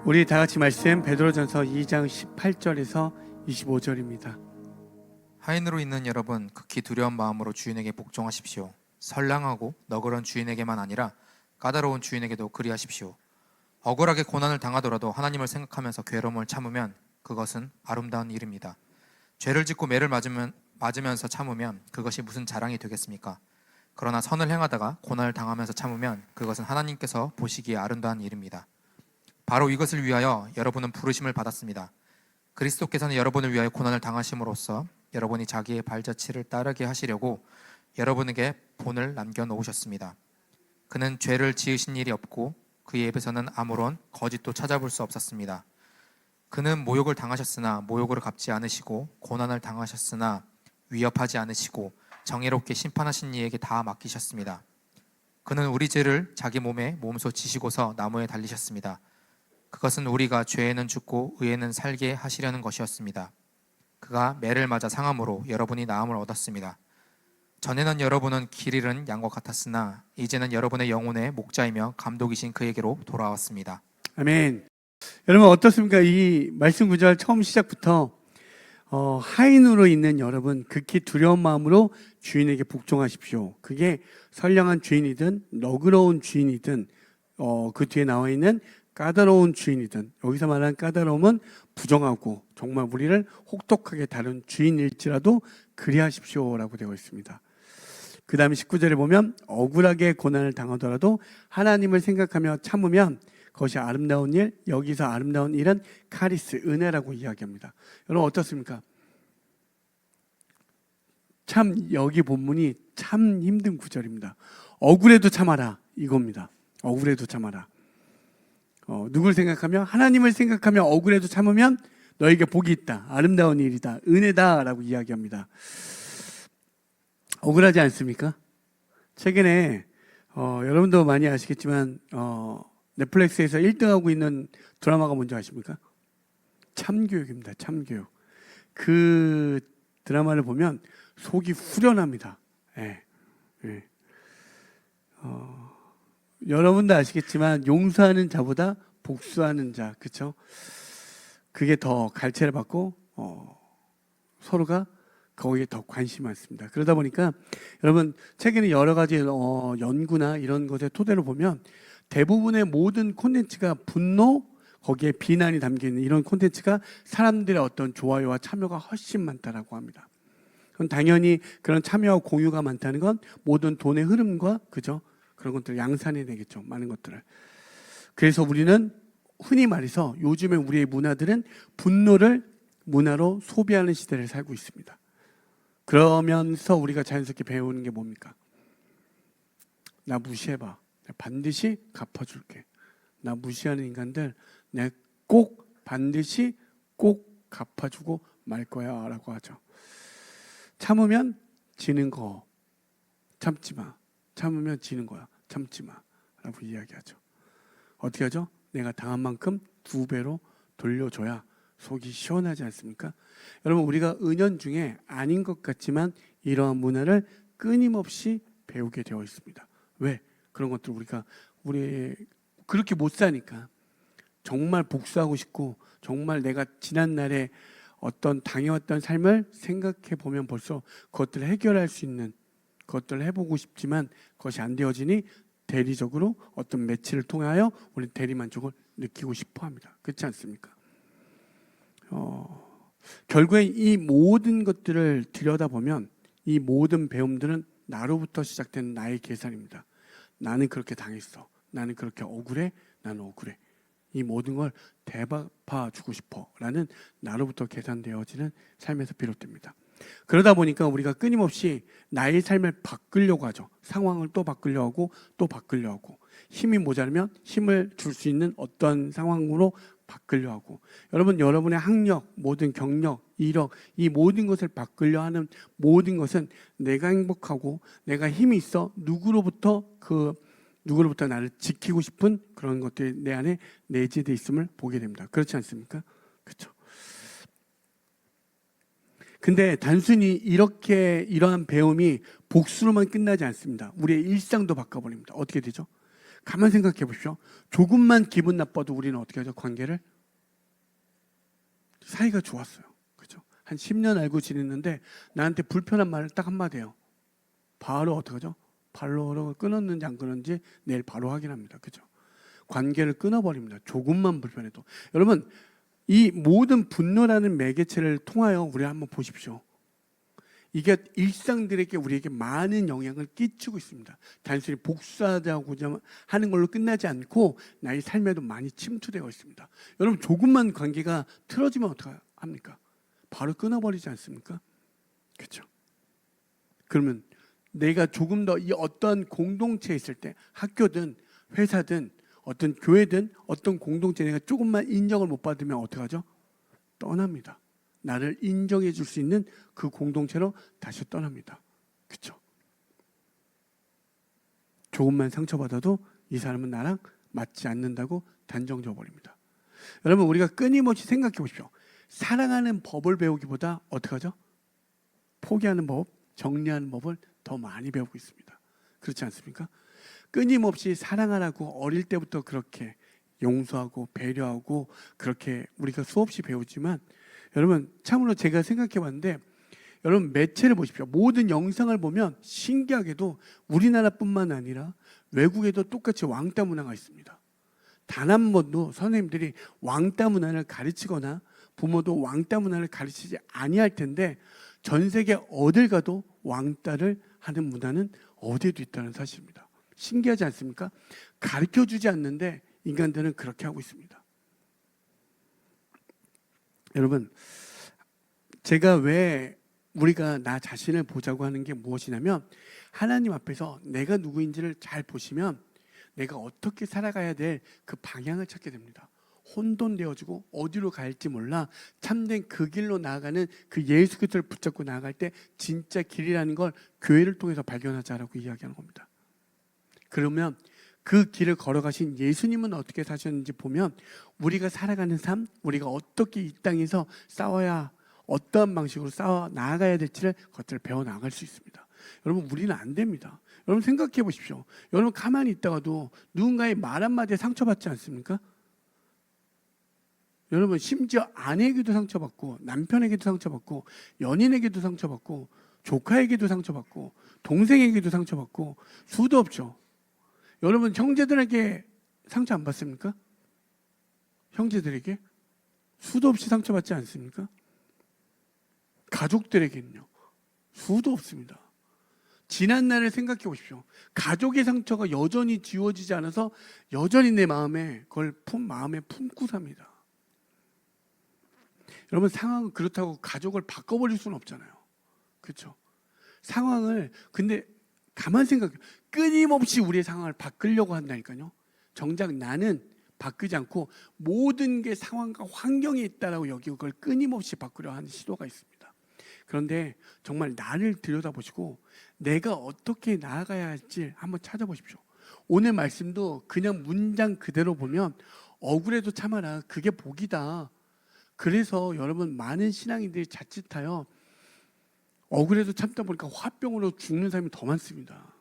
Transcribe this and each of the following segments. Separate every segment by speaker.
Speaker 1: 우리 다 같이 말씀 베드로전서 2장 18절에서 25절입니다.
Speaker 2: 하인으로 있는 여러분, 극히 두려운 마음으로 주인에게 복종하십시오. 선량하고 너그러운 주인에게만 아니라 까다로운 주인에게도 그리하십시오. 억울하게 고난을 당하더라도 하나님을 생각하면서 괴로움을 참으면 그것은 아름다운 일입니다. 죄를 짓고 매를 맞으면서 참으면 그것이 무슨 자랑이 되겠습니까? 그러나 선을 행하다가 고난을 당하면서 참으면 그것은 하나님께서 보시기에 아름다운 일입니다. 바로 이것을 위하여 여러분은 부르심을 받았습니다. 그리스도께서는 여러분을 위하여 고난을 당하심으로써 여러분이 자기의 발자취를 따르게 하시려고 여러분에게 본을 남겨놓으셨습니다. 그는 죄를 지으신 일이 없고 그의 입에서는 아무런 거짓도 찾아볼 수 없었습니다. 그는 모욕을 당하셨으나 모욕을 갚지 않으시고 고난을 당하셨으나 위협하지 않으시고 정의롭게 심판하신 이에게 다 맡기셨습니다. 그는 우리 죄를 자기 몸에 몸소 지시고서 나무에 달리셨습니다. 그것은 우리가 죄에는 죽고 의에는 살게 하시려는 것이었습니다. 그가 매를 맞아 상함으로 여러분이 나음을 얻었습니다. 전에는 여러분은 길 잃은 양과 같았으나 이제는 여러분의 영혼의 목자이며 감독이신 그에게로 돌아왔습니다.
Speaker 1: 아멘. 여러분 어떻습니까? 이 말씀 구절 처음 시작부터 하인으로 있는 여러분 극히 두려운 마음으로 주인에게 복종하십시오. 그게 선량한 주인이든 너그러운 주인이든 그 뒤에 나와 있는 까다로운 주인이든, 여기서 말하는 까다로움은 부정하고 정말 우리를 혹독하게 다룬 주인일지라도 그리하십시오라고 되어 있습니다. 그 다음에 19절에 보면 억울하게 고난을 당하더라도 하나님을 생각하며 참으면 그것이 아름다운 일, 여기서 아름다운 일은 카리스, 은혜라고 이야기합니다. 여러분 어떻습니까? 참 여기 본문이 참 힘든 구절입니다. 억울해도 참아라 이겁니다. 억울해도 참아라. 누굴 생각하며? 하나님을 생각하며 억울해도 참으면 너에게 복이 있다. 아름다운 일이다. 은혜다. 라고 이야기합니다. 억울하지 않습니까? 최근에 여러분도 많이 아시겠지만 넷플릭스에서 1등하고 있는 드라마가 뭔지 아십니까? 참교육입니다. 참교육. 그 드라마를 보면 속이 후련합니다. 예. 예. 여러분도 아시겠지만 용서하는 자보다 복수하는 자, 그렇죠? 그게 더 갈채를 받고 서로가 거기에 더 관심이 많습니다. 그러다 보니까 여러분 최근에 여러 가지 연구나 이런 것에 토대로 보면 대부분의 모든 콘텐츠가 분노, 거기에 비난이 담겨있는 이런 콘텐츠가 사람들의 어떤 좋아요와 참여가 훨씬 많다라고 합니다. 그럼 당연히 그런 참여와 공유가 많다는 건 모든 돈의 흐름과 그죠? 그런 것들을 양산해내겠죠. 많은 것들을. 그래서 우리는 흔히 말해서 요즘에 우리의 문화들은 분노를 문화로 소비하는 시대를 살고 있습니다. 그러면서 우리가 자연스럽게 배우는 게 뭡니까? 나 무시해봐. 내가 반드시 갚아줄게. 나 무시하는 인간들 내가 꼭 반드시 꼭 갚아주고 말 거야 라고 하죠. 참으면 지는 거 참지 마. 참으면 지는 거야. 참지 마. 라고 이야기하죠. 어떻게 하죠? 내가 당한 만큼 2배로 돌려줘야 속이 시원하지 않습니까? 여러분 우리가 은연중에 아닌 것 같지만 이러한 문화를 끊임없이 배우게 되어 있습니다. 왜? 그런 것들 우리 그렇게 못 사니까 정말 복수하고 싶고 정말 내가 지난 날에 어떤 당해왔던 삶을 생각해 보면 벌써 그것들을 해결할 수 있는 그것들을 해보고 싶지만 그것이 안 되어지니 대리적으로 어떤 매치를 통하여 우리 대리만족을 느끼고 싶어합니다. 그렇지 않습니까? 결국에 이 모든 것들을 들여다보면 이 모든 배움들은 나로부터 시작된 나의 계산입니다. 나는 그렇게 당했어. 나는 그렇게 억울해. 나는 억울해. 이 모든 걸 대갚아주고 싶어 라는 나로부터 계산되어지는 삶에서 비롯됩니다. 그러다 보니까 우리가 끊임없이 나의 삶을 바꾸려고 하죠. 상황을 또 바꾸려고 하고 또 바꾸려고 하고 힘이 모자르면 힘을 줄 수 있는 어떤 상황으로 바꾸려고 하고 여러분의 학력, 모든 경력, 이력 이 모든 것을 바꾸려 하는 모든 것은 내가 행복하고 내가 힘이 있어 누구로부터 나를 지키고 싶은 그런 것들이 내 안에 내재되어 있음을 보게 됩니다. 그렇지 않습니까? 그렇죠. 근데 단순히 이러한 배움이 복수로만 끝나지 않습니다. 우리의 일상도 바꿔버립니다. 어떻게 되죠? 가만 생각해 보십시오. 조금만 기분 나빠도 우리는 어떻게 하죠? 관계를 사이가 좋았어요. 그죠? 한 10년 알고 지냈는데 나한테 불편한 말을 딱 한마디 해요. 바로 어떻게 하죠? 바로 끊었는지 안 끊었는지 내일 바로 확인합니다. 그죠? 관계를 끊어버립니다. 조금만 불편해도. 여러분, 이 모든 분노라는 매개체를 통하여 우리 한번 보십시오. 이게 일상들에게 우리에게 많은 영향을 끼치고 있습니다. 단순히 복수하자고자 하는 걸로 끝나지 않고 나의 삶에도 많이 침투되어 있습니다. 여러분, 조금만 관계가 틀어지면 어떡합니까? 바로 끊어버리지 않습니까? 그렇죠? 그러면 내가 조금 더 이 어떤 공동체에 있을 때, 학교든 회사든 어떤 교회든 어떤 공동체에 내가 조금만 인정을 못 받으면 어떡하죠? 떠납니다. 나를 인정해 줄 수 있는 그 공동체로 다시 떠납니다. 그렇죠? 조금만 상처받아도 이 사람은 나랑 맞지 않는다고 단정져 버립니다. 여러분, 우리가 끊임없이 생각해 보십시오. 사랑하는 법을 배우기보다 어떻게 하죠? 포기하는 법, 정리하는 법을 더 많이 배우고 있습니다. 그렇지 않습니까? 끊임없이 사랑하라고 어릴 때부터 그렇게 용서하고 배려하고 그렇게 우리가 수없이 배우지만, 여러분, 참으로 제가 생각해 봤는데, 여러분 매체를 보십시오. 모든 영상을 보면 신기하게도 우리나라뿐만 아니라 외국에도 똑같이 왕따 문화가 있습니다. 단 한 번도 선생님들이 왕따 문화를 가르치거나 부모도 왕따 문화를 가르치지 아니할 텐데, 전 세계 어딜 가도 왕따를 하는 문화는 어디에도 있다는 사실입니다. 신기하지 않습니까? 가르쳐주지 않는데 인간들은 그렇게 하고 있습니다. 여러분, 제가 왜 우리가 나 자신을 보자고 하는 게 무엇이냐면, 하나님 앞에서 내가 누구인지를 잘 보시면 내가 어떻게 살아가야 될 그 방향을 찾게 됩니다. 혼돈되어지고 어디로 갈지 몰라 참된 그 길로 나아가는 그 예수 그리스도를 붙잡고 나아갈 때 진짜 길이라는 걸 교회를 통해서 발견하자라고 이야기하는 겁니다. 그러면 그 길을 걸어가신 예수님은 어떻게 사셨는지 보면 우리가 살아가는 삶, 우리가 어떻게 이 땅에서 싸워야, 어떠한 방식으로 싸워 나아가야 될지를 그것들을 배워 나갈 수 있습니다. 여러분, 우리는 안 됩니다. 여러분 생각해 보십시오. 여러분 가만히 있다가도 누군가의 말 한마디에 상처받지 않습니까? 여러분, 심지어 아내에게도 상처받고 남편에게도 상처받고 연인에게도 상처받고 조카에게도 상처받고 동생에게도 상처받고 수도 없죠. 여러분, 형제들에게 상처 안 받습니까? 형제들에게 수도 없이 상처받지 않습니까? 가족들에게는요, 수도 없습니다. 지난 날을 생각해 보십시오. 가족의 상처가 여전히 지워지지 않아서 여전히 내 마음에 그걸 마음에 품고 삽니다. 여러분, 상황은 그렇다고 가족을 바꿔버릴 수는 없잖아요. 그렇죠? 상황을, 근데 가만 생각해, 끊임없이 우리의 상황을 바꾸려고 한다니까요. 정작 나는 바꾸지 않고 모든 게 상황과 환경에 있다라고 여기고 그걸 끊임없이 바꾸려 하는 시도가 있습니다. 그런데 정말 나를 들여다보시고 내가 어떻게 나아가야 할지 한번 찾아보십시오. 오늘 말씀도 그냥 문장 그대로 보면 억울해도 참아라, 그게 복이다. 그래서 여러분, 많은 신앙인들이 자칫하여 억울해도 참다 보니까 화병으로 죽는 사람이 더 많습니다.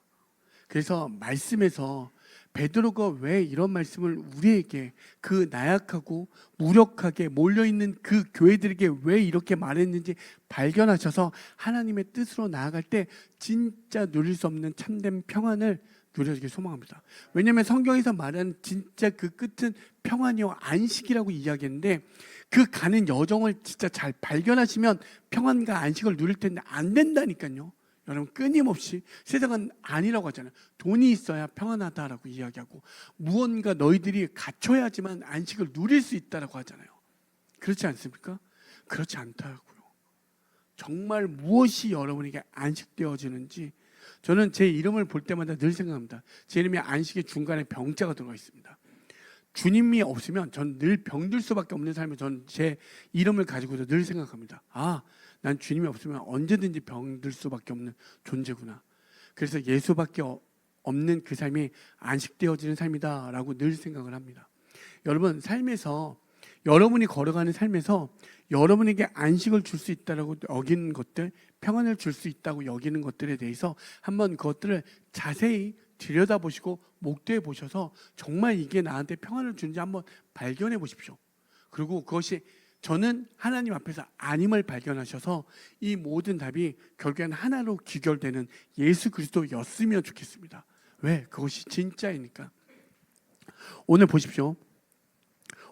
Speaker 1: 그래서 말씀에서 베드로가 왜 이런 말씀을 우리에게, 그 나약하고 무력하게 몰려있는 그 교회들에게 왜 이렇게 말했는지 발견하셔서 하나님의 뜻으로 나아갈 때 진짜 누릴 수 없는 참된 평안을 누려지길 소망합니다. 왜냐하면 성경에서 말하는 진짜 그 끝은 평안이요 안식이라고 이야기했는데, 그 가는 여정을 진짜 잘 발견하시면 평안과 안식을 누릴 텐데 안 된다니까요. 여러분, 끊임없이 세상은 아니라고 하잖아요. 돈이 있어야 평안하다라고 이야기하고 무언가 너희들이 갖춰야지만 안식을 누릴 수 있다라고 하잖아요. 그렇지 않습니까? 그렇지 않다고요. 정말 무엇이 여러분에게 안식되어지는지, 저는 제 이름을 볼 때마다 늘 생각합니다. 제 이름이 안식의 중간에 병자가 들어가 있습니다. 주님이 없으면 전 늘 병들 수밖에 없는 삶을, 전 제 이름을 가지고도 늘 생각합니다. 아, 난 주님이 없으면 언제든지 병들 수밖에 없는 존재구나. 그래서 예수밖에 없는 그 삶이 안식되어지는 삶이다라고 늘 생각을 합니다. 여러분, 삶에서, 여러분이 걸어가는 삶에서 여러분에게 안식을 줄 수 있다라고 여기는 것들, 평안을 줄 수 있다고 여기는 것들에 대해서 한번 그것들을 자세히 들여다보시고 목도해 보셔서 정말 이게 나한테 평안을 주는지 한번 발견해 보십시오. 그리고 그것이 저는 하나님 앞에서 아님을 발견하셔서 이 모든 답이 결국엔 하나로 귀결되는 예수 그리스도였으면 좋겠습니다. 왜? 그것이 진짜이니까. 오늘 보십시오.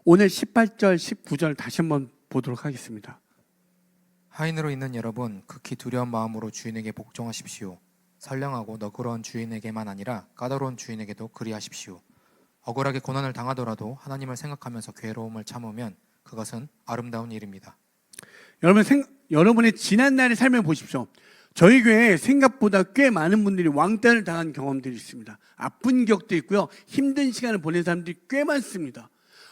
Speaker 1: 오늘 18절, 19절 다시 한번 보도록 하겠습니다.
Speaker 2: 하인으로 있는 여러분, 극히 두려운 마음으로 주인에게 복종하십시오. 선량하고 너그러운 주인에게만 아니라 까다로운 주인에게도 그리하십시오. 억울하게 고난을 당하더라도 하나님을 생각하면서 괴로움을 참으면 그것은 아름다운 일입니다.
Speaker 1: 여러분의 지난 날의 삶을 보십시오. 저희 교회에 생각보다 꽤 많은 분들이 왕따를 당한 경험들이 있습니다. 아픈 기억도 있고요. 힘든 시간을 보낸 사람들이 꽤 많습니다.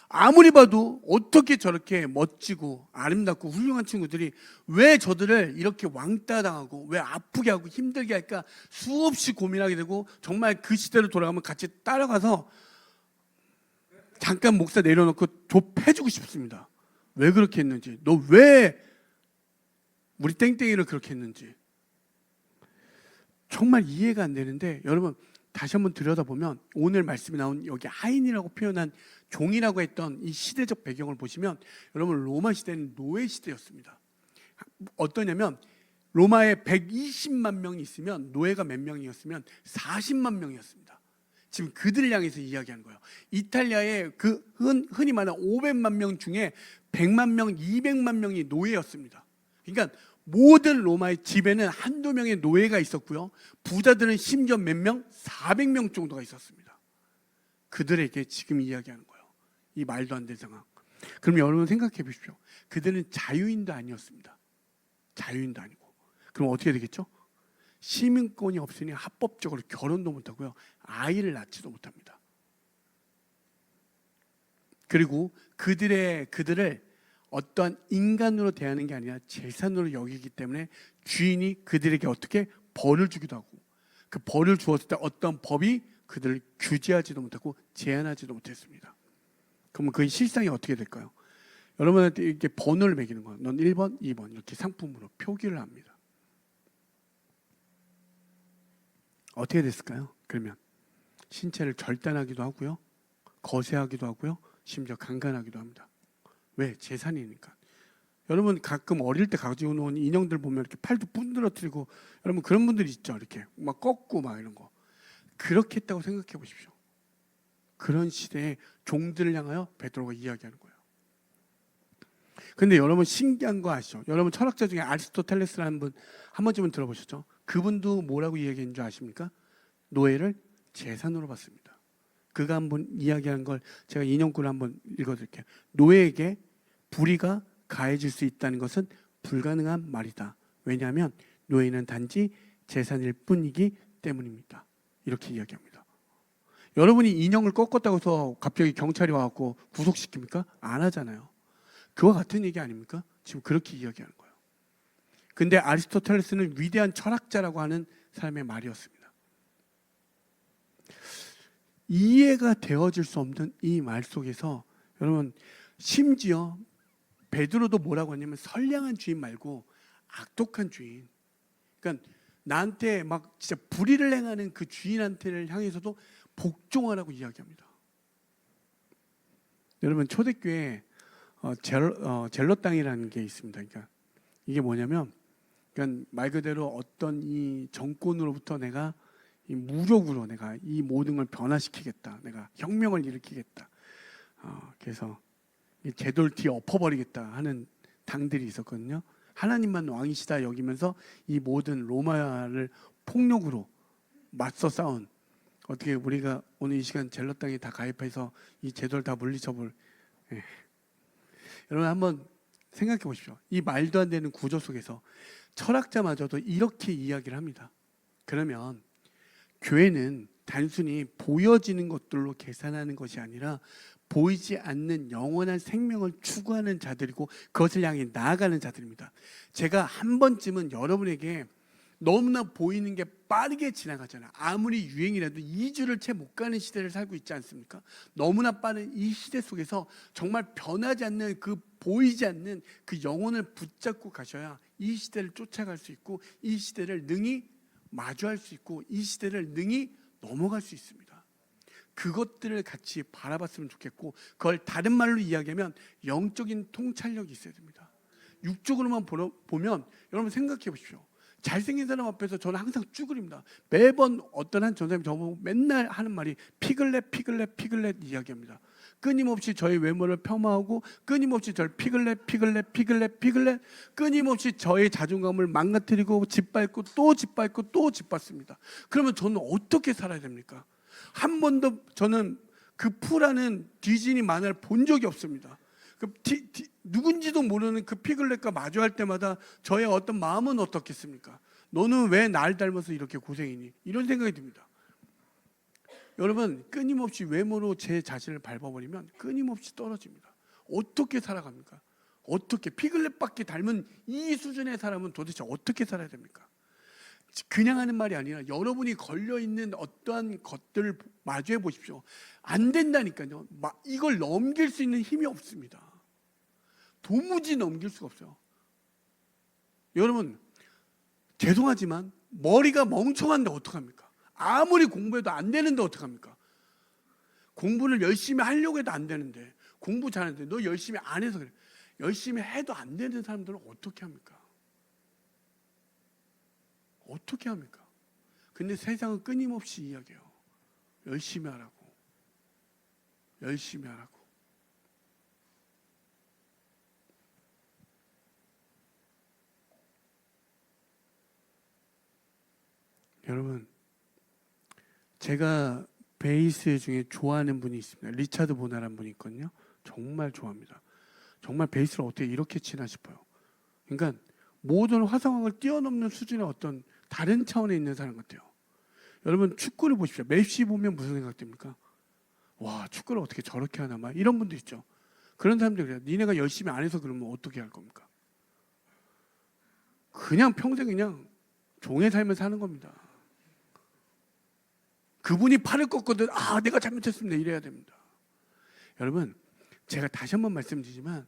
Speaker 1: 아무리 봐도 어떻게 저렇게 멋지고 아름답고 훌륭한 친구들이 왜 저들을 이렇게 왕따 당하고 왜 아프게 하고 힘들게 할까 수없이 고민하게 되고 정말 그 시대로 돌아가면 같이 따라가서 잠깐 목사 내려놓고 좁혀주고 싶습니다. 왜 그렇게 했는지, 너 왜 우리 땡땡이를 그렇게 했는지 정말 이해가 안 되는데, 여러분 다시 한번 들여다보면 오늘 말씀이 나온 여기 하인이라고 표현한 종이라고 했던 이 시대적 배경을 보시면 여러분 로마 시대는 노예 시대였습니다. 어떠냐면 로마에 120만 명이 있으면 노예가 몇 명이었으면 40만 명이었습니다. 지금 그들을 향해서 이야기하는 거예요. 이탈리아의 그 흔히 말하는 500만 명 중에 100만 명, 200만 명이 노예였습니다. 그러니까 모든 로마의 집에는 한두 명의 노예가 있었고요. 부자들은 심지어 몇 명? 400명 정도가 있었습니다. 그들에게 지금 이야기하는 거예요. 이 말도 안 되는 상황. 그럼 여러분 생각해 보십시오. 그들은 자유인도 아니었습니다. 자유인도 아니고. 그럼 어떻게 되겠죠? 시민권이 없으니 합법적으로 결혼도 못하고요. 아이를 낳지도 못합니다. 그리고 그들을 어떠한 인간으로 대하는 게 아니라 재산으로 여기기 때문에 주인이 그들에게 어떻게 벌을 주기도 하고, 그 벌을 주었을 때 어떤 법이 그들을 규제하지도 못하고 제한하지도 못했습니다. 그러면 그 실상이 어떻게 될까요? 여러분한테 이렇게 번호를 매기는 거예요. 넌 1번, 2번 이렇게 상품으로 표기를 합니다. 어떻게 됐을까요? 그러면 신체를 절단하기도 하고요, 거세하기도 하고요, 심지어 강간하기도 합니다. 왜? 재산이니까. 여러분 가끔 어릴 때 가지고 놓은 인형들 보면 이렇게 팔도 분들어뜨리고, 여러분 그런 분들 있죠. 이렇게 막 꺾고 막 이런 거. 그렇게 했다고 생각해 보십시오. 그런 시대에 종들을 향하여 베드로가 이야기하는 거예요. 근데 여러분 신기한 거 아시죠? 여러분 철학자 중에 아리스토텔레스라는 분 한 번쯤은 들어보셨죠? 그분도 뭐라고 이야기한 줄 아십니까? 노예를 재산으로 봤습니다. 그가 한번 이야기한 걸 제가 인용구를 한번 읽어드릴게요. 노예에게 불의가 가해질 수 있다는 것은 불가능한 말이다. 왜냐하면 노예는 단지 재산일 뿐이기 때문입니다. 이렇게 이야기합니다. 여러분이 인형을 꺾었다고 해서 갑자기 경찰이 와갖고 구속시킵니까? 안 하잖아요. 그와 같은 얘기 아닙니까? 지금 그렇게 이야기하는 거예요. 근데 아리스토텔레스는 위대한 철학자라고 하는 사람의 말이었습니다. 이해가 되어질 수 없는 이 말 속에서 여러분 심지어 베드로도 뭐라고 하냐면 선량한 주인 말고 악독한 주인, 그러니까 나한테 막 진짜 불의를 행하는 그 주인한테를 향해서도 복종하라고 이야기합니다. 여러분 초대교회에 젤롯 당이라는 게 있습니다. 그러니까 이게 뭐냐면, 그러니까 말 그대로 어떤 이 정권으로부터 내가 이 무력으로 내가 이 모든 걸 변화시키겠다, 내가 혁명을 일으키겠다, 그래서 이 제도를 뒤에 엎어버리겠다 하는 당들이 있었거든요. 하나님만 왕이시다 여기면서 이 모든 로마를 폭력으로 맞서 싸운, 어떻게 우리가 오늘 이 시간 젤롯 당에 다 가입해서 이 제도를 다 물리쳐볼, 예. 여러분 한번 생각해 보십시오. 이 말도 안 되는 구조 속에서 철학자마저도 이렇게 이야기를 합니다. 그러면 교회는 단순히 보여지는 것들로 계산하는 것이 아니라 보이지 않는 영원한 생명을 추구하는 자들이고 그것을 향해 나아가는 자들입니다. 제가 한 번쯤은 여러분에게 너무나 보이는 게 빠르게 지나가잖아요. 아무리 유행이라도 2주를 채 못 가는 시대를 살고 있지 않습니까? 너무나 빠른 이 시대 속에서 정말 변하지 않는 그 보이지 않는 그 영혼을 붙잡고 가셔야 이 시대를 쫓아갈 수 있고 이 시대를 능히 마주할 수 있고 이 시대를 능히 넘어갈 수 있습니다. 그것들을 같이 바라봤으면 좋겠고, 그걸 다른 말로 이야기하면 영적인 통찰력이 있어야 됩니다. 육적으로만 보면 여러분 생각해 보십시오. 잘생긴 사람 앞에서 저는 항상 쭈그립니다. 매번 어떤 한 전사님이 저보고 맨날 하는 말이 피글렛 피글렛 피글렛 이야기합니다. 끊임없이 저의 외모를 폄하하고 끊임없이 저를 피글렛 피글렛 피글렛 피글렛, 끊임없이 저의 자존감을 망가뜨리고 짓밟고 또 짓밟고 또 짓밟습니다. 그러면 저는 어떻게 살아야 됩니까? 한 번도 저는 그 풀하는 뒤지니 만화를 본 적이 없습니다. 누군지도 모르는 그 피글렛과 마주할 때마다 저의 어떤 마음은 어떻겠습니까? 너는 왜 날 닮아서 이렇게 고생이니? 이런 생각이 듭니다. 여러분, 끊임없이 외모로 제 자신을 밟아버리면 끊임없이 떨어집니다. 어떻게 살아갑니까? 어떻게 피글렛밖에 닮은 이 수준의 사람은 도대체 어떻게 살아야 됩니까? 그냥 하는 말이 아니라 여러분이 걸려있는 어떠한 것들을 마주해 보십시오. 안 된다니까요. 이걸 넘길 수 있는 힘이 없습니다. 도무지 넘길 수가 없어요. 여러분, 죄송하지만 머리가 멍청한데 어떡합니까? 아무리 공부해도 안 되는데 어떡합니까? 공부를 열심히 하려고 해도 안 되는데, 공부 잘하는데 너 열심히 안 해서 그래. 열심히 해도 안 되는 사람들은 어떻게 합니까? 어떻게 합니까? 근데 세상은 끊임없이 이야기해요. 열심히 하라고. 열심히 하라고. 여러분, 제가 베이스 중에 좋아하는 분이 있습니다. 리차드 보나라는 분이 있거든요. 정말 좋아합니다. 정말 베이스를 어떻게 이렇게 치나 싶어요. 그러니까 모든 화성학을 뛰어넘는 수준의 어떤 다른 차원에 있는 사람 같아요. 여러분, 축구를 보십시오. 메시 보면 무슨 생각 듭니까? 와, 축구를 어떻게 저렇게 하나, 막 이런 분도 있죠. 그런 사람들이 그래요. 니네가 열심히 안 해서 그러면 어떻게 할 겁니까? 그냥 평생 그냥 종의 삶을 사는 겁니다. 그분이 팔을 꺾거든, 아, 내가 잘못했습니다, 이래야 됩니다. 여러분, 제가 다시 한번 말씀드리지만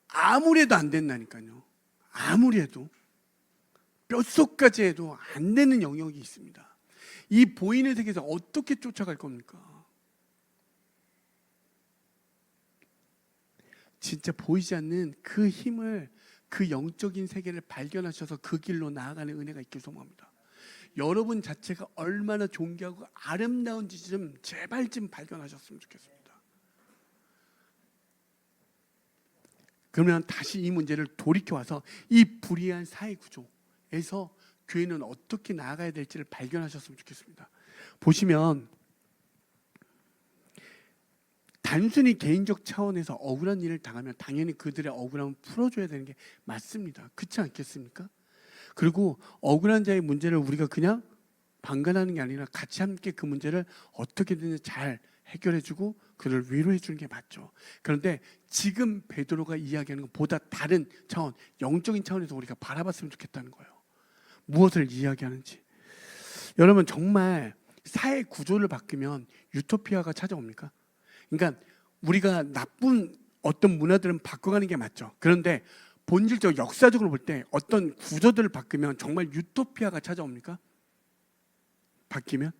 Speaker 1: 아무리 해도 안 된다니까요. 아무리 해도 뼛속까지 해도 안 되는 영역이 있습니다. 이 보이는 세계에서 어떻게 쫓아갈 겁니까? 진짜 보이지 않는 그 힘을, 그 영적인 세계를 발견하셔서 그 길로 나아가는 은혜가 있길 소망합니다. 여러분 자체가 얼마나 존귀하고 아름다운지 좀 제발 좀 발견하셨으면 좋겠습니다. 그러면 다시 이 문제를 돌이켜와서 이 불이한 사회 구조에서 교회는 어떻게 나아가야 될지를 발견하셨으면 좋겠습니다. 보시면 단순히 개인적 차원에서 억울한 일을 당하면 당연히 그들의 억울함을 풀어줘야 되는 게 맞습니다. 그렇지 않겠습니까? 그리고 억울한 자의 문제를 우리가 그냥 방관하는 게 아니라 같이 함께 그 문제를 어떻게든 잘 해결해주고 그를 위로해주는 게 맞죠. 그런데 지금 베드로가 이야기하는 것보다 다른 차원, 영적인 차원에서 우리가 바라봤으면 좋겠다는 거예요. 무엇을 이야기하는지. 여러분, 정말 사회 구조를 바꾸면 유토피아가 찾아옵니까? 그러니까 우리가 나쁜 어떤 문화들은 바꿔가는 게 맞죠. 그런데 본질적 역사적으로 볼 때 어떤 구조들을 바꾸면 정말 유토피아가 찾아옵니까? 바뀌면?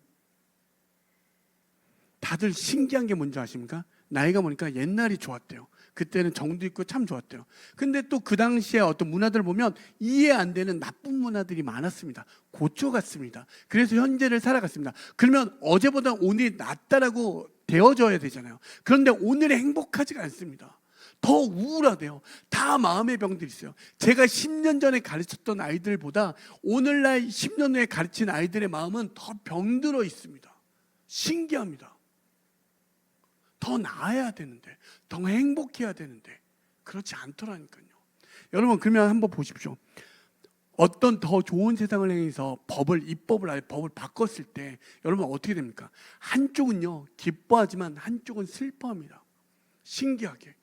Speaker 1: 다들 신기한 게 뭔지 아십니까? 나이가 보니까 옛날이 좋았대요. 그때는 정도 있고 참 좋았대요. 근데 또 그 당시에 어떤 문화들을 보면 이해 안 되는 나쁜 문화들이 많았습니다. 고쳐갔습니다. 그래서 현재를 살아갔습니다. 그러면 어제보다 오늘이 낫다라고 되어져야 되잖아요. 그런데 오늘이 행복하지가 않습니다. 더 우울하대요. 다 마음의 병들이 있어요. 제가 10년 전에 가르쳤던 아이들보다 오늘날 10년 후에 가르친 아이들의 마음은 더 병들어 있습니다. 신기합니다. 더 나아야 되는데, 더 행복해야 되는데 그렇지 않더라니까요. 여러분, 그러면 한번 보십시오. 어떤 더 좋은 세상을 향해서 입법을 바꿨을 때 여러분 어떻게 됩니까? 한쪽은요 기뻐하지만 한쪽은 슬퍼합니다. 신기하게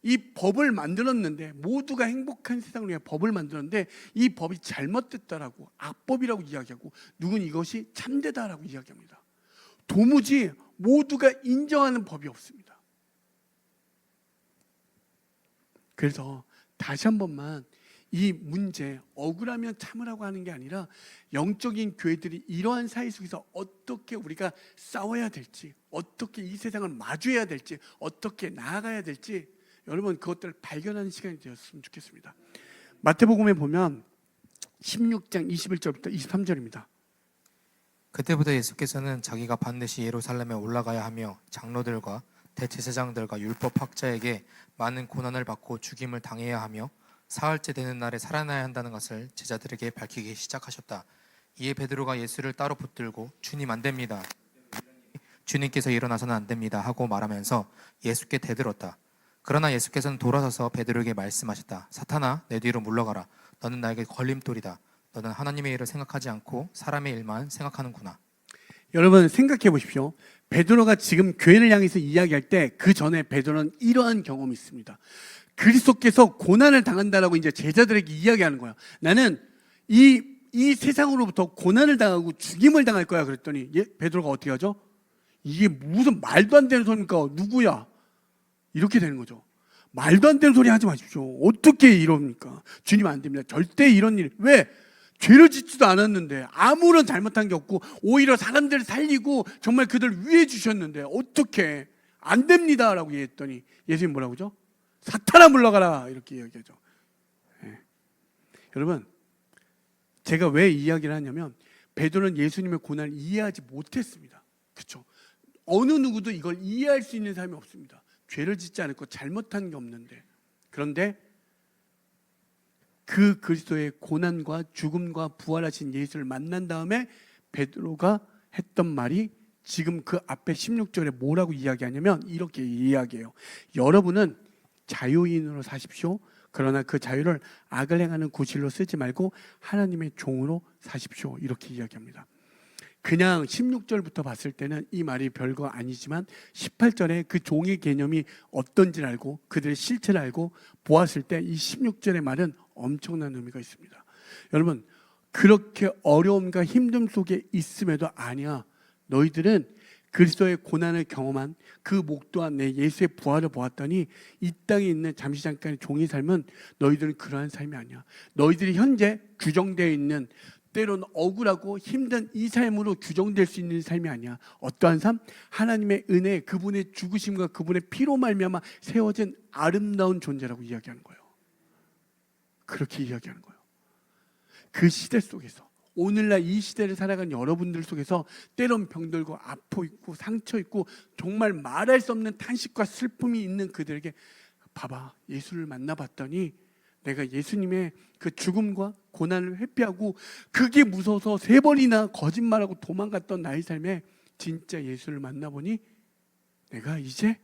Speaker 1: 이 법을 만들었는데, 모두가 행복한 세상을 위해 법을 만들었는데 이 법이 잘못됐다라고 악법이라고 이야기하고 누군 이것이 참되다라고 이야기합니다. 도무지 모두가 인정하는 법이 없습니다. 그래서 다시 한 번만 이 문제, 억울하면 참으라고 하는 게 아니라 영적인 교회들이 이러한 사회 속에서 어떻게 우리가 싸워야 될지, 어떻게 이 세상을 마주해야 될지, 어떻게 나아가야 될지 여러분 그것들을 발견하는 시간이 되었으면 좋겠습니다. 마태복음에 보면 16장 21절부터 23절입니다.
Speaker 2: 그때부터 예수께서는 자기가 반드시 예루살렘에 올라가야 하며 장로들과 대제사장들과 율법학자에게 많은 고난을 받고 죽임을 당해야 하며 사흘째 되는 날에 살아나야 한다는 것을 제자들에게 밝히기 시작하셨다. 이에 베드로가 예수를 따로 붙들고 주님 안 됩니다. 주님께서 일어나서는 안 됩니다 하고 말하면서 예수께 대들었다. 그러나 예수께서는 돌아서서 베드로에게 말씀하셨다. 사탄아, 내 뒤로 물러가라. 너는 나에게 걸림돌이다. 너는 하나님의 일을 생각하지 않고 사람의 일만 생각하는구나.
Speaker 1: 여러분 생각해 보십시오. 베드로가 지금 교회를 향해서 이야기할 때 그 전에 베드로는 이러한 경험이 있습니다. 그리스도께서 고난을 당한다라고 이제 제자들에게 이야기하는 거야. 나는 이 세상으로부터 고난을 당하고 죽임을 당할 거야. 그랬더니 베드로가 어떻게 하죠? 이게 무슨 말도 안 되는 소리입니까? 누구야? 이렇게 되는 거죠. 말도 안 되는 소리 하지 마십시오. 어떻게 이럽니까? 주님 안 됩니다. 절대 이런 일. 왜? 죄를 짓지도 않았는데 아무런 잘못한 게 없고 오히려 사람들을 살리고 정말 그들 위해 주셨는데 어떻게 안 됩니다 라고 얘기했더니 예수님 뭐라고 하죠? 사탄아 물러가라 이렇게 이야기하죠. 네. 여러분 제가 왜 이야기를 하냐면 베드로는 예수님의 고난을 이해하지 못했습니다. 그렇죠? 어느 누구도 이걸 이해할 수 있는 사람이 없습니다. 죄를 짓지 않았고 잘못한 게 없는데 그런데 그 그리스도의 고난과 죽음과 부활하신 예수를 만난 다음에 베드로가 했던 말이 지금 그 앞에 16절에 뭐라고 이야기하냐면 이렇게 이야기해요. 여러분은 자유인으로 사십시오. 그러나 그 자유를 악을 행하는 구실로 쓰지 말고 하나님의 종으로 사십시오. 이렇게 이야기합니다. 그냥 16절부터 봤을 때는 이 말이 별거 아니지만 18절에 그 종의 개념이 어떤지를 알고 그들의 실체를 알고 보았을 때 이 16절의 말은 엄청난 의미가 있습니다. 여러분 그렇게 어려움과 힘듦 속에 있음에도 아니야. 너희들은 그리스도의 고난을 경험한 그 목도한 내 예수의 부활을 보았더니 이 땅에 있는 잠시 잠깐의 종의 삶은 너희들은 그러한 삶이 아니야. 너희들이 현재 규정되어 있는 때로는 억울하고 힘든 이 삶으로 규정될 수 있는 삶이 아니야. 어떠한 삶? 하나님의 은혜, 그분의 죽으심과 그분의 피로 말미암아 세워진 아름다운 존재라고 이야기하는 거예요. 그렇게 이야기하는 거예요. 그 시대 속에서 오늘날 이 시대를 살아가는 여러분들 속에서 때론 병들고 아파 있고 상처 있고 정말 말할 수 없는 탄식과 슬픔이 있는 그들에게 봐봐 예수를 만나봤더니 내가 예수님의 그 죽음과 고난을 회피하고 그게 무서워서 3번이나 거짓말하고 도망갔던 나의 삶에 진짜 예수를 만나보니 내가 이제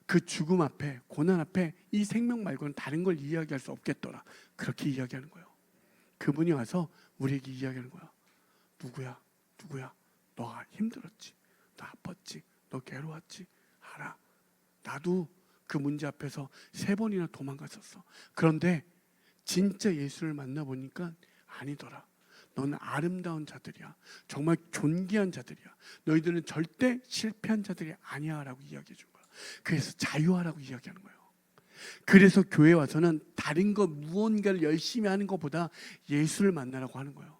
Speaker 1: 그 죽음 앞에 고난 앞에 이 생명 말고는 다른 걸 이야기할 수 없겠더라. 그렇게 이야기하는 거예요. 그분이 와서 우리에게 이야기하는 거야. 누구야? 너가 힘들었지. 너 아팠지. 너 괴로웠지. 알아. 나도 그 문제 앞에서 3번이나 도망갔었어. 그런데 진짜 예수를 만나보니까 아니더라. 너는 아름다운 자들이야. 정말 존귀한 자들이야. 너희들은 절대 실패한 자들이 아니야 라고 이야기해 준 거야. 그래서 자유하라고 이야기하는 거예요. 그래서 교회 와서는 다른 거 무언가를 열심히 하는 것보다 예수를 만나라고 하는 거예요.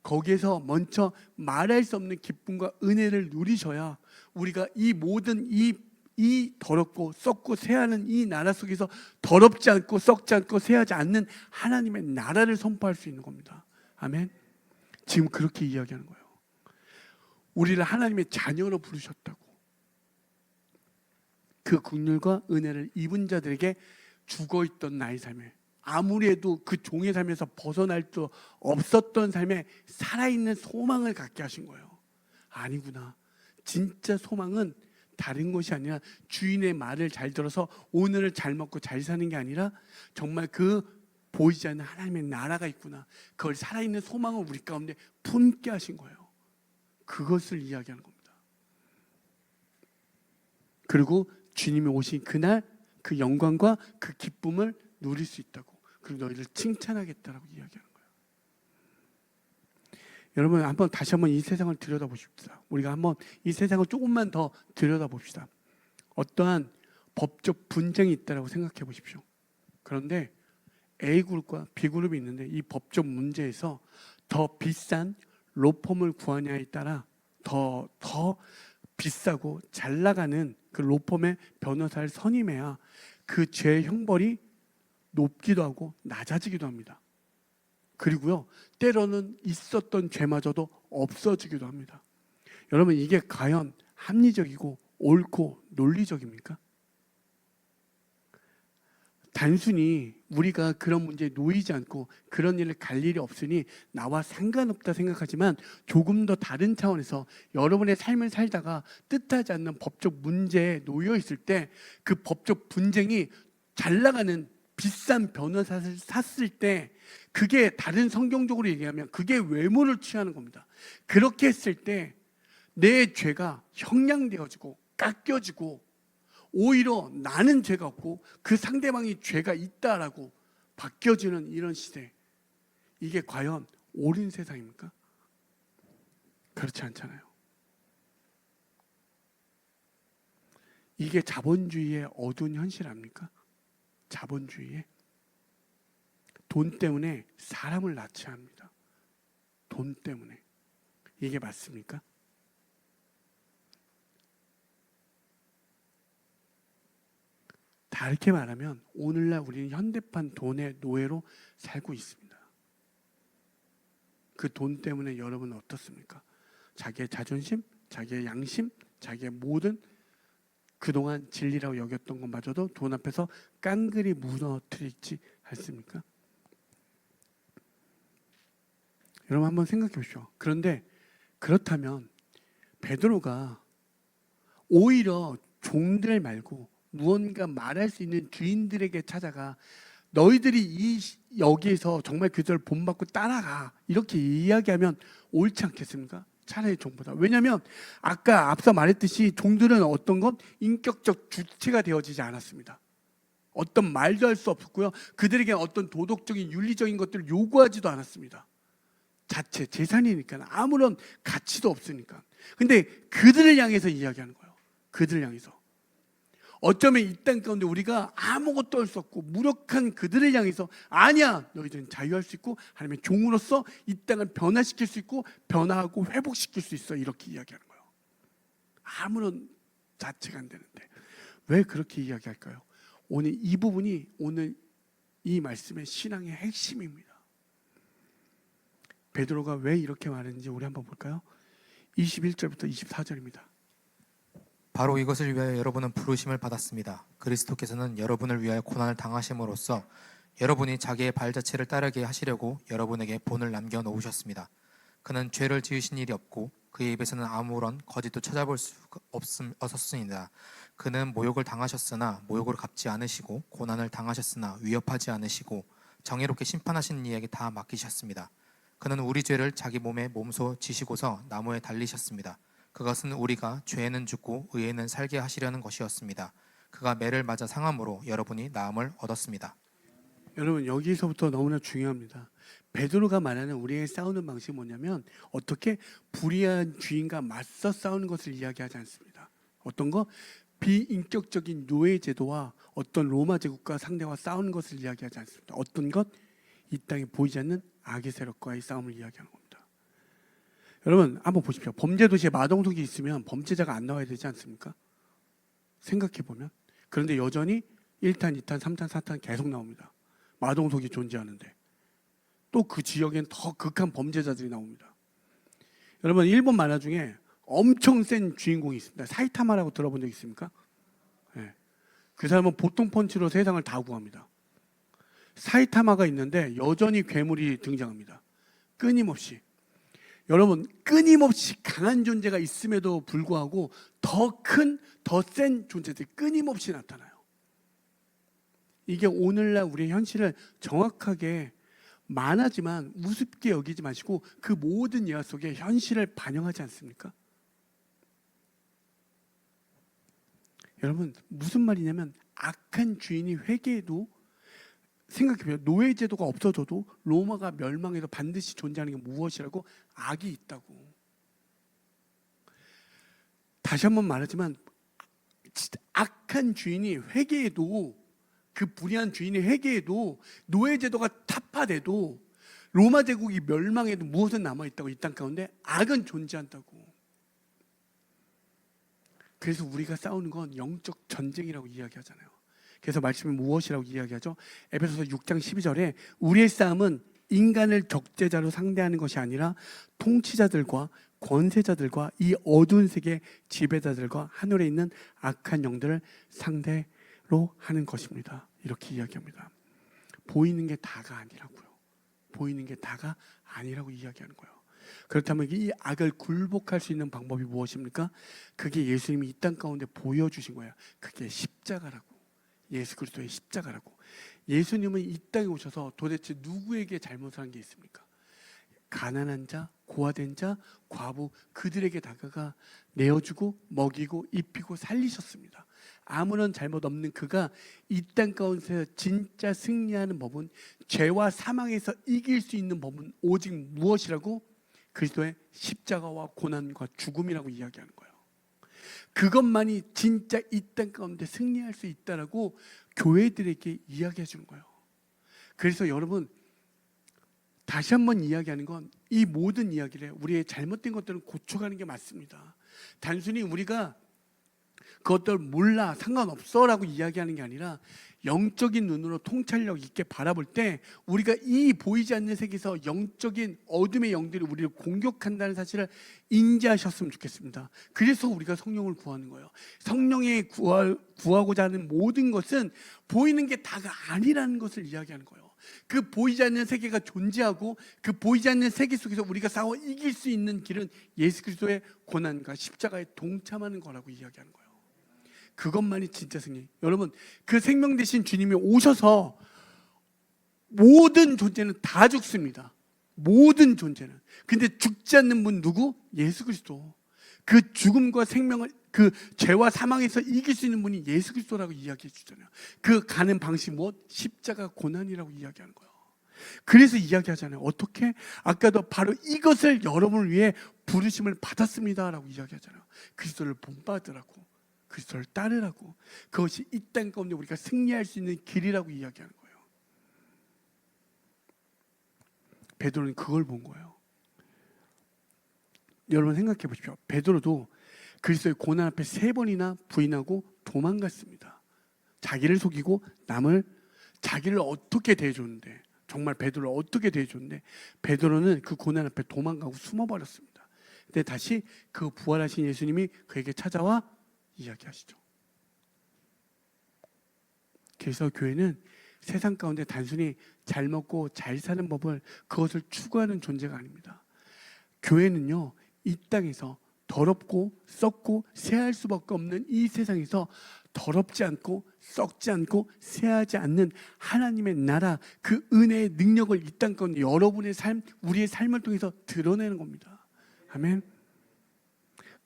Speaker 1: 거기에서 먼저 말할 수 없는 기쁨과 은혜를 누리셔야 우리가 이 모든 이 더럽고 썩고 새하는 이 나라 속에서 더럽지 않고 썩지 않고 새하지 않는 하나님의 나라를 선포할 수 있는 겁니다. 아멘. 지금 그렇게 이야기하는 거예요. 우리를 하나님의 자녀로 부르셨다고. 그 긍휼과 은혜를 입은 자들에게 죽어있던 나의 삶에 아무리 해도 그 종의 삶에서 벗어날 수 없었던 삶에 살아있는 소망을 갖게 하신 거예요. 아니구나. 진짜 소망은 다른 것이 아니라 주인의 말을 잘 들어서 오늘을 잘 먹고 잘 사는 게 아니라 정말 그 보이지 않는 하나님의 나라가 있구나. 그걸 살아있는 소망을 우리 가운데 품게 하신 거예요. 그것을 이야기하는 겁니다. 그리고 주님이 오신 그날 그 영광과 그 기쁨을 누릴 수 있다고. 그리고 너희를 칭찬하겠다라고 이야기하는 거예요. 여러분 한번 다시 한번 이 세상을 들여다보십시다. 우리가 한번 이 세상을 조금만 더 들여다봅시다. 어떠한 법적 분쟁이 있다라고 생각해 보십시오. 그런데 A그룹과 B그룹이 있는데 이 법적 문제에서 더 비싼 로펌을 구하냐에 따라 더 비싸고 잘 나가는 그 로펌의 변호사를 선임해야 그 죄 형벌이 높기도 하고 낮아지기도 합니다. 그리고요, 때로는 있었던 죄마저도 없어지기도 합니다. 여러분, 이게 과연 합리적이고 옳고 논리적입니까? 단순히 우리가 그런 문제에 놓이지 않고 그런 일을 갈 일이 없으니 나와 상관없다 생각하지만 조금 더 다른 차원에서 여러분의 삶을 살다가 뜻하지 않는 법적 문제에 놓여 있을 때 그 법적 분쟁이 잘 나가는 비싼 변호사를 샀을 때 그게 다른 성경적으로 얘기하면 그게 외모를 취하는 겁니다. 그렇게 했을 때 내 죄가 형량되어지고 깎여지고 오히려 나는 죄가 없고 그 상대방이 죄가 있다라고 바뀌어지는 이런 시대, 이게 과연 옳은 세상입니까? 그렇지 않잖아요. 이게 자본주의의 어두운 현실 아닙니까? 자본주의에 돈 때문에 사람을 낳지 합니다. 돈 때문에. 이게 맞습니까? 다르게 말하면 오늘날 우리는 현대판 돈의 노예로 살고 있습니다. 그 돈 때문에 여러분은 어떻습니까? 자기의 자존심, 자기의 양심, 자기의 모든 그동안 진리라고 여겼던 것마저도 돈 앞에서 깡그리 무너뜨리지 않습니까? 여러분 한번 생각해 보십시오. 그런데 그렇다면 베드로가 오히려 종들 말고 무언가 말할 수 있는 주인들에게 찾아가 너희들이 여기에서 정말 그들을 본받고 따라가 이렇게 이야기하면 옳지 않겠습니까? 차라리 종보다. 왜냐하면 아까 앞서 말했듯이 종들은 어떤 것? 인격적 주체가 되어지지 않았습니다. 어떤 말도 할 수 없었고요. 그들에게 어떤 도덕적인 윤리적인 것들을 요구하지도 않았습니다. 자체 재산이니까 아무런 가치도 없으니까. 근데 그들을 향해서 이야기하는 거예요. 그들을 향해서. 어쩌면 이 땅 가운데 우리가 아무것도 할 수 없고 무력한 그들을 향해서 아니야, 너희들은 자유할 수 있고 하나님의 종으로서 이 땅을 변화시킬 수 있고 변화하고 회복시킬 수 있어, 이렇게 이야기하는 거예요. 아무런 자체가 안 되는데 왜 그렇게 이야기할까요? 오늘 이 부분이 오늘 이 말씀의 신앙의 핵심입니다. 베드로가 왜 이렇게 말했는지 우리 한번 볼까요? 21절부터 24절입니다.
Speaker 2: 바로 이것을 위하여 여러분은 부르심을 받았습니다. 그리스도께서는 여러분을 위하여 고난을 당하심으로써 여러분이 자기의 발자취를 따르게 하시려고 여러분에게 본을 남겨놓으셨습니다. 그는 죄를 지으신 일이 없고 그의 입에서는 아무런 거짓도 찾아볼 수 없었습니다. 그는 모욕을 당하셨으나 모욕을 갚지 않으시고 고난을 당하셨으나 위협하지 않으시고 정의롭게 심판하시는 이에게 다 맡기셨습니다. 그는 우리 죄를 자기 몸에 몸소 지시고서 나무에 달리셨습니다. 그것은 우리가 죄에는 죽고 의에는 살게 하시려는 것이었습니다. 그가 매를 맞아 상함으로 여러분이 나음을 얻었습니다.
Speaker 1: 여러분 여기서부터 너무나 중요합니다. 베드로가 말하는 우리의 싸우는 방식이 뭐냐면 어떻게 불의한 주인과 맞서 싸우는 것을 이야기하지 않습니다. 어떤 거? 비인격적인 노예 제도와 어떤 로마 제국과 상대와 싸우는 것을 이야기하지 않습니다. 어떤 것? 이 땅에 보이지 않는 악의 세력과의 싸움을 이야기하는 겁니다. 여러분 한번 보십시오. 범죄 도시에 마동석이 있으면 범죄자가 안 나와야 되지 않습니까? 생각해 보면. 그런데 여전히 1탄, 2탄, 3탄, 4탄 계속 나옵니다. 마동석이 존재하는데 또 그 지역엔 더 극한 범죄자들이 나옵니다. 여러분 일본 만화 중에 엄청 센 주인공이 있습니다. 사이타마라고 들어본 적 있습니까? 네. 그 사람은 보통 펀치로 세상을 다 구합니다. 사이타마가 있는데 여전히 괴물이 등장합니다. 끊임없이. 여러분 끊임없이 강한 존재가 있음에도 불구하고 더 큰, 더 센 존재들이 끊임없이 나타나요. 이게 오늘날 우리의 현실을 정확하게 만하지만 우습게 여기지 마시고 그 모든 예화 속에 현실을 반영하지 않습니까? 여러분 무슨 말이냐면 악한 주인이 회개해도 생각해보세요. 노예제도가 없어져도 로마가 멸망해서 반드시 존재하는 게 무엇이라고? 악이 있다고. 다시 한번 말하지만 진짜 악한 주인이 회개해도 그 불의한 주인의 회개에도 노예 제도가 타파돼도 로마 제국이 멸망해도 무엇은 남아있다고? 이 땅 가운데 악은 존재한다고. 그래서 우리가 싸우는 건 영적 전쟁이라고 이야기하잖아요. 그래서 말씀이 무엇이라고 이야기하죠? 에베소서 6장 12절에 우리의 싸움은 인간을 적재자로 상대하는 것이 아니라 통치자들과 권세자들과 이 어두운 세계 지배자들과 하늘에 있는 악한 영들을 상대로 하는 것입니다. 이렇게 이야기합니다. 보이는 게 다가 아니라고요. 보이는 게 다가 아니라고 이야기하는 거예요. 그렇다면 이 악을 굴복할 수 있는 방법이 무엇입니까? 그게 예수님이 이 땅 가운데 보여주신 거예요. 그게 십자가라고. 예수 그리스도의 십자가라고. 예수님은 이 땅에 오셔서 도대체 누구에게 잘못을 한 게 있습니까? 가난한 자, 고아된 자, 과부 그들에게 다가가 내어주고 먹이고 입히고 살리셨습니다. 아무런 잘못 없는 그가 이 땅 가운데서 진짜 승리하는 법은, 죄와 사망에서 이길 수 있는 법은 오직 무엇이라고? 그리스도의 십자가와 고난과 죽음이라고 이야기하는 거예요. 그것만이 진짜 이 땅 가운데 승리할 수 있다라고 교회들에게 이야기해 주는 거예요. 그래서 여러분, 다시 한번 이야기하는 건 이 모든 이야기를, 우리의 잘못된 것들은 고쳐가는 게 맞습니다. 단순히 우리가 그것들 몰라 상관없어 라고 이야기하는 게 아니라 영적인 눈으로 통찰력 있게 바라볼 때 우리가 이 보이지 않는 세계에서 영적인 어둠의 영들이 우리를 공격한다는 사실을 인지하셨으면 좋겠습니다. 그래서 우리가 성령을 구하는 거예요. 성령에 구하고자 하는 모든 것은 보이는 게 다가 아니라는 것을 이야기하는 거예요. 그 보이지 않는 세계가 존재하고 그 보이지 않는 세계 속에서 우리가 싸워 이길 수 있는 길은 예수 그리스도의 고난과 십자가에 동참하는 거라고 이야기하는 거예요. 그것만이 진짜 승리. 여러분, 그 생명 대신 주님이 오셔서 모든 존재는 다 죽습니다. 모든 존재는. 근데 죽지 않는 분 누구? 예수 그리스도. 그 죽음과 생명을, 그 죄와 사망에서 이길 수 있는 분이 예수 그리스도라고 이야기해 주잖아요. 그 가는 방식 무엇? 십자가 고난이라고 이야기하는 거예요. 그래서 이야기하잖아요. 어떻게? 아까도 바로 이것을 여러분을 위해 부르심을 받았습니다라고 이야기하잖아요. 그리스도를 본받으라고, 그리스도를 따르라고. 그것이 이 땅 가운데 우리가 승리할 수 있는 길이라고 이야기하는 거예요. 베드로는 그걸 본 거예요. 여러분 생각해 보십시오. 베드로도 그리스도의 고난 앞에 3번이나 부인하고 도망갔습니다. 자기를 속이고 남을, 자기를 어떻게 대해줬는데, 정말 베드로를 어떻게 대해줬는데 베드로는 그 고난 앞에 도망가고 숨어버렸습니다. 근데 다시 그 부활하신 예수님이 그에게 찾아와 이야기하시죠. 그래서 교회는 세상 가운데 단순히 잘 먹고 잘 사는 법을, 그것을 추구하는 존재가 아닙니다. 교회는요, 이 땅에서 더럽고 썩고 쇠할 수밖에 없는 이 세상에서 더럽지 않고 썩지 않고 쇠하지 않는 하나님의 나라, 그 은혜의 능력을 이 땅 가운데 여러분의 삶, 우리의 삶을 통해서 드러내는 겁니다. 아멘.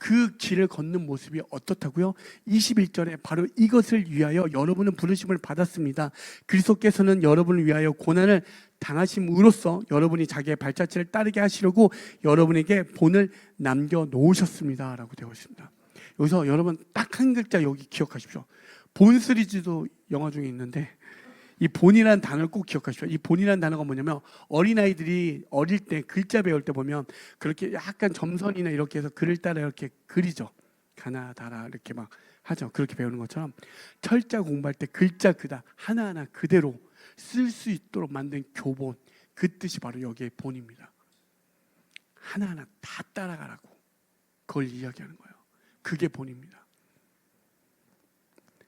Speaker 1: 그 길을 걷는 모습이 어떻다고요? 21절에 바로 이것을 위하여 여러분은 부르심을 받았습니다. 그리스도께서는 여러분을 위하여 고난을 당하심으로써 여러분이 자기의 발자취를 따르게 하시려고 여러분에게 본을 남겨놓으셨습니다 라고 되어 있습니다. 여기서 여러분 딱 한 글자 여기 기억하십시오. 본 시리즈도 영화 중에 있는데 이 본이라는 단어를 꼭 기억하십시오. 이 본이라는 단어가 뭐냐면, 어린아이들이 어릴 때 글자 배울 때 보면 그렇게 약간 점선이나 이렇게 해서 글을 따라 이렇게 그리죠. 가나다라 이렇게 막 하죠. 그렇게 배우는 것처럼 철자 공부할 때 글자 그다 하나하나 그대로 쓸 수 있도록 만든 교본, 그 뜻이 바로 여기에 본입니다. 하나하나 다 따라가라고 그걸 이야기하는 거예요. 그게 본입니다.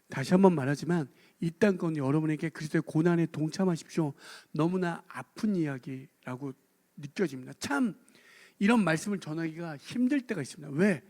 Speaker 1: 다시 한번 말하지만 이 땅 가운데 여러분에게 그리스도의 고난에 동참하십시오. 너무나 아픈 이야기라고 느껴집니다. 참 이런 말씀을 전하기가 힘들 때가 있습니다. 왜?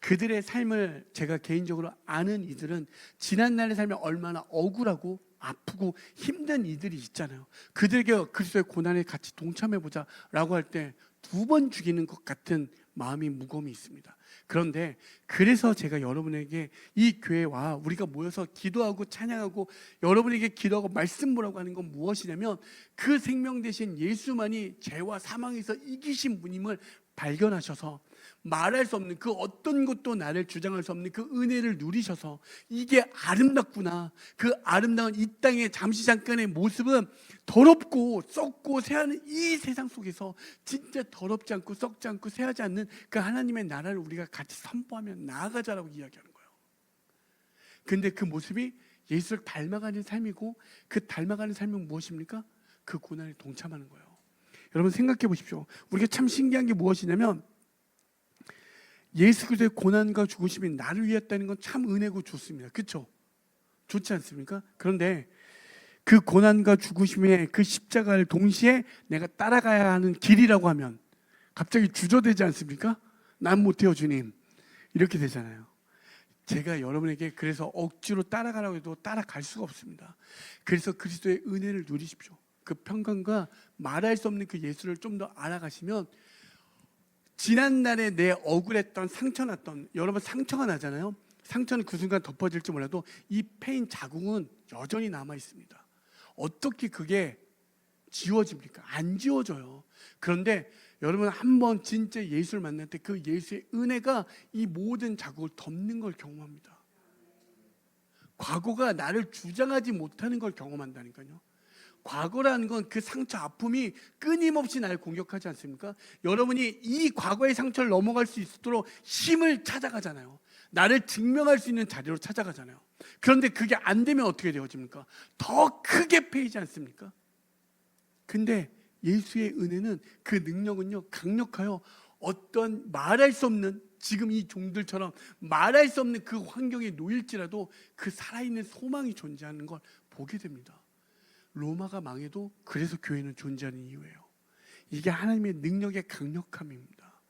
Speaker 1: 그들의 삶을 제가 개인적으로 아는 이들은 지난날의 삶이 얼마나 억울하고 아프고 힘든 이들이 있잖아요. 그들에게 그리스도의 고난에 같이 동참해보자 라고 할 때 2번 죽이는 것 같은 마음이 무거움이 있습니다. 그런데 그래서 제가 여러분에게 이 교회와 우리가 모여서 기도하고 찬양하고 여러분에게 기도하고 말씀 보라고 하는 건 무엇이냐면, 그 생명 되신 예수만이 죄와 사망에서 이기신 분임을 발견하셔서 말할 수 없는 그 어떤 것도 나를 주장할 수 없는 그 은혜를 누리셔서 이게 아름답구나, 그 아름다운 이 땅의 잠시 잠깐의 모습은 더럽고 썩고 새하는 이 세상 속에서 진짜 더럽지 않고 썩지 않고 새하지 않는 그 하나님의 나라를 우리가 같이 선포하며 나아가자라고 이야기하는 거예요. 근데 그 모습이 예수를 닮아가는 삶이고, 그 닮아가는 삶은 무엇입니까? 그 고난에 동참하는 거예요. 여러분 생각해 보십시오. 우리가 참 신기한 게 무엇이냐면, 예수 그리스도의 고난과 죽으심이 나를 위했다는 건 참 은혜고 좋습니다. 그렇죠? 좋지 않습니까? 그런데 그 고난과 죽으심의 그 십자가를 동시에 내가 따라가야 하는 길이라고 하면 갑자기 주저되지 않습니까? 난 못해요 주님, 이렇게 되잖아요. 제가 여러분에게 그래서 억지로 따라가라고 해도 따라갈 수가 없습니다. 그래서 그리스도의 은혜를 누리십시오. 그 평강과 말할 수 없는 그 예수를 좀 더 알아가시면, 지난날에 내 억울했던 상처났던, 여러분 상처가 나잖아요. 상처는 그 순간 덮어질지 몰라도 이 패인 자국은 여전히 남아 있습니다. 어떻게 그게 지워집니까? 안 지워져요. 그런데 여러분 한번 진짜 예수를 만날 때 그 예수의 은혜가 이 모든 자국을 덮는 걸 경험합니다. 과거가 나를 주장하지 못하는 걸 경험한다니까요. 과거라는 건 그 상처, 아픔이 끊임없이 날 공격하지 않습니까? 여러분이 이 과거의 상처를 넘어갈 수 있도록 힘을 찾아가잖아요. 나를 증명할 수 있는 자리로 찾아가잖아요. 그런데 그게 안 되면 어떻게 되어집니까? 더 크게 패이지 않습니까? 근데 예수의 은혜는, 그 능력은요, 강력하여 어떤 말할 수 없는, 지금 이 종들처럼 말할 수 없는 그 환경에 놓일지라도 그 살아있는 소망이 존재하는 걸 보게 됩니다. 로마가 망해도 그래서 교회는 존재하는 이유예요. 이게 하나님의 능력의 강력함입니다.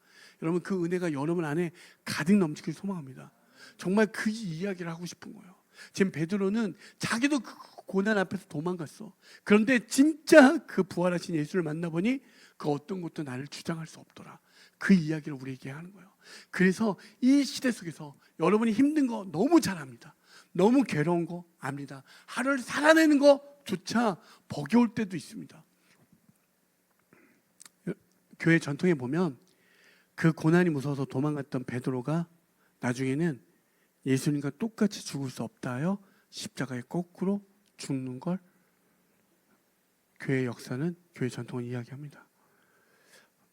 Speaker 1: 여러분 그 은혜가 여러분 안에 가득 넘치길 소망합니다. 정말 그 이야기를 하고 싶은 거예요. 지금 베드로는 자기도 그 고난 앞에서 도망갔어. 그런데 진짜 그 부활하신 예수를 만나보니 그 어떤 것도 나를 주장할 수 없더라. 그 이야기를 우리에게 하는 거예요. 그래서 이 시대 속에서 여러분이 힘든 거 너무 잘 압니다. 너무 괴로운 거 압니다. 하루를 살아내는 거조차 버거울 때도 있습니다. 교회 전통에 보면 그 고난이 무서워서 도망갔던 베드로가 나중에는 예수님과 똑같이 죽을 수 없다 하여 십자가에 거꾸로 죽는 걸 교회 역사는, 교회 전통은 이야기합니다.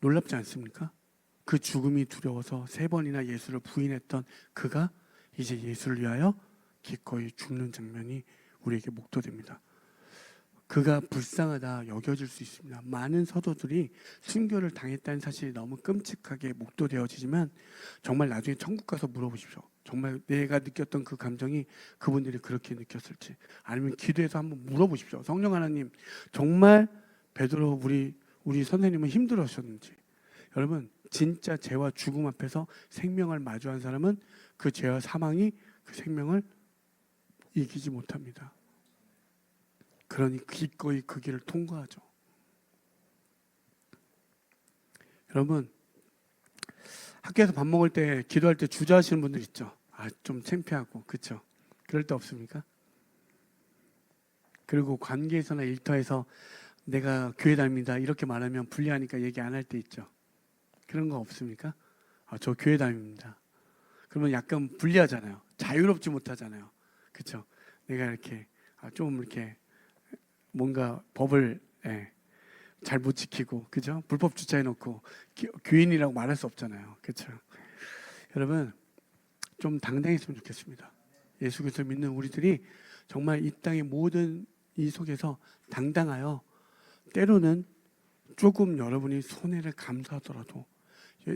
Speaker 1: 놀랍지 않습니까? 그 죽음이 두려워서 3번이나 예수를 부인했던 그가 이제 예수를 위하여 기꺼이 죽는 장면이 우리에게 목도됩니다. 그가 불쌍하다 여겨질 수 있습니다. 많은 서도들이 순교를 당했다는 사실이 너무 끔찍하게 목도되어지지만, 정말 나중에 천국 가서 물어보십시오. 정말 내가 느꼈던 그 감정이 그분들이 그렇게 느꼈을지, 아니면 기도해서 한번 물어보십시오. 성령 하나님, 정말 베드로 우리 선생님은 힘들으셨는지. 여러분 진짜 죄와 죽음 앞에서 생명을 마주한 사람은 그 죄와 사망이 그 생명을 이기지 못합니다. 그러니 기꺼이 그 길을 통과하죠. 여러분 학교에서 밥 먹을 때 기도할 때 주저하시는 분들 있죠. 좀 창피하고, 그렇죠? 그럴 때 없습니까? 그리고 관계에서나 일터에서 내가 교회 다닙니다 이렇게 말하면 불리하니까 얘기 안 할 때 있죠. 그런 거 없습니까? 저 교회 다닙니다. 그러면 약간 불리하잖아요. 자유롭지 못하잖아요. 그렇죠? 내가 이렇게 좀 이렇게 뭔가 법을 잘 못 지키고, 그죠? 불법 주차해 놓고 교인이라고 말할 수 없잖아요. 그렇죠? 여러분 좀 당당했으면 좋겠습니다. 예수 그리스도 믿는 우리들이 정말 이 땅의 모든 이 속에서 당당하여, 때로는 조금 여러분이 손해를 감수하더라도,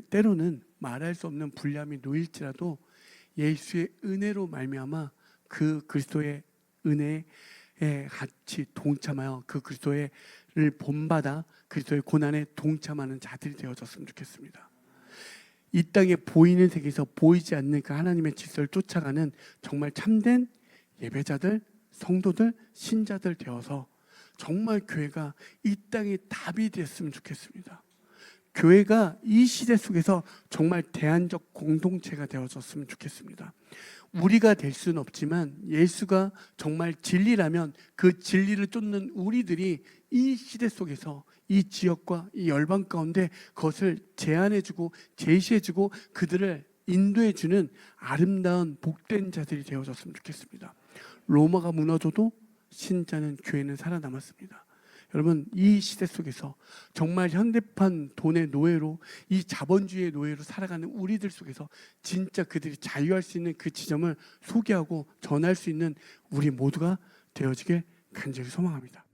Speaker 1: 때로는 말할 수 없는 불리함이 놓일지라도 예수의 은혜로 말미암아 그 그리스도의 은혜에 같이 동참하여 그 그리스도를 본받아 그리스도의 고난에 동참하는 자들이 되어졌으면 좋겠습니다. 이 땅에 보이는 세계에서 보이지 않는 그 하나님의 질서를 쫓아가는 정말 참된 예배자들, 성도들, 신자들 되어서 정말 교회가 이 땅의 답이 됐으면 좋겠습니다. 교회가 이 시대 속에서 정말 대안적 공동체가 되어졌으면 좋겠습니다. 우리가 될 수는 없지만 예수가 정말 진리라면 그 진리를 쫓는 우리들이 이 시대 속에서 이 지역과 이 열방 가운데 그것을 제안해주고 제시해주고 그들을 인도해주는 아름다운 복된 자들이 되어졌으면 좋겠습니다. 로마가 무너져도 신자는 교회는 살아남았습니다. 여러분, 이 시대 속에서 정말 현대판 돈의 노예로 이 자본주의의 노예로 살아가는 우리들 속에서 진짜 그들이 자유할 수 있는 그 지점을 소개하고 전할 수 있는 우리 모두가 되어지길 간절히 소망합니다.